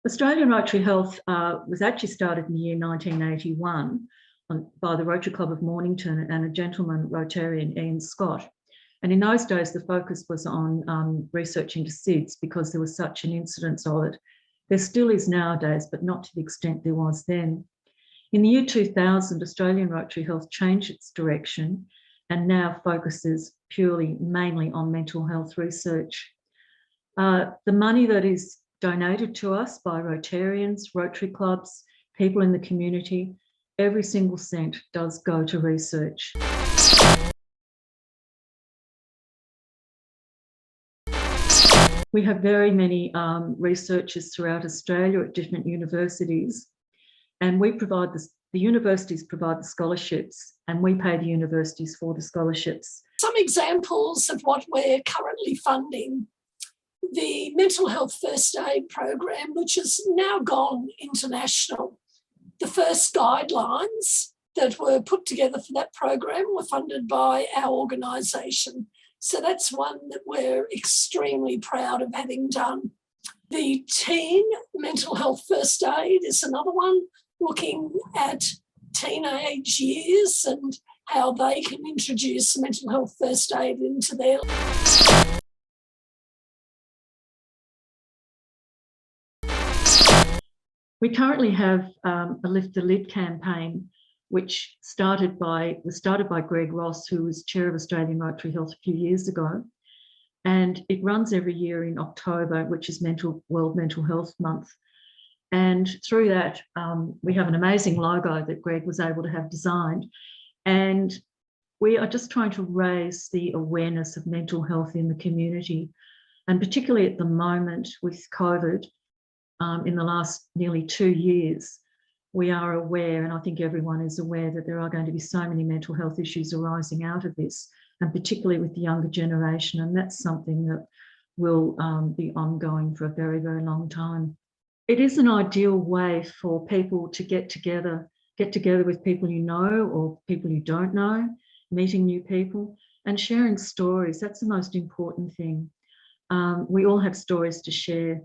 Australian Rotary Health was actually started in the year 1981 by the Rotary Club of Mornington and a gentleman Rotarian, Ian Scott. And in those days, the focus was on research into SIDS because there was such an incidence of it. There still is nowadays, but not to the extent there was then. In the year 2000, Australian Rotary Health changed its direction and now focuses mainly on mental health research. The money that is donated to us by Rotarians, Rotary clubs, people in the community, every single cent does go to research. We have very many researchers throughout Australia at different universities, and we provide the universities provide the scholarships and we pay the universities for the scholarships. Some examples of what we're currently funding: the Mental Health First Aid program, which has now gone international. The first guidelines that were put together for that program were funded by our organisation. So that's one that we're extremely proud of having done. The teen mental health first aid is another one, looking at teenage years and how they can introduce mental health first aid into their lives. We currently have a Lift the Lid campaign, which was started by Greg Ross, who was chair of Australian Rotary Health a few years ago. And it runs every year in October, which is World Mental Health Month. And through that, we have an amazing logo that Greg was able to have designed. And we are just trying to raise the awareness of mental health in the community. And particularly at the moment with COVID, in the last nearly 2 years, we are aware, and I think everyone is aware, that there are going to be so many mental health issues arising out of this, and particularly with the younger generation. And that's something that will be ongoing for a very, very long time. It is an ideal way for people to get together with people you know or people you don't know, meeting new people and sharing stories. That's the most important thing. We all have stories to share.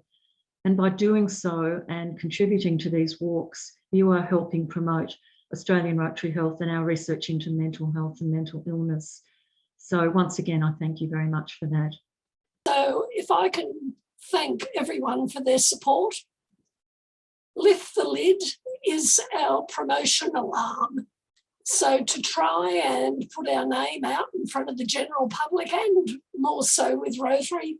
And by doing so and contributing to these walks, you are helping promote Australian Rotary Health and our research into mental health and mental illness. So once again, I thank you very much for that. So if I can thank everyone for their support. Lift the Lid is our promotional arm. So to try and put our name out in front of the general public, and more so with Rotary,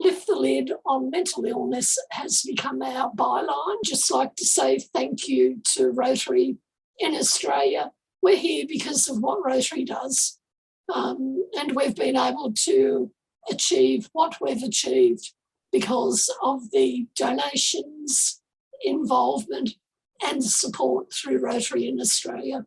Lift the Lid on mental illness has become our byline. Just like to say thank you to Rotary in Australia. We're here because of what Rotary does, and we've been able to achieve what we've achieved because of the donations, involvement and support through Rotary in Australia.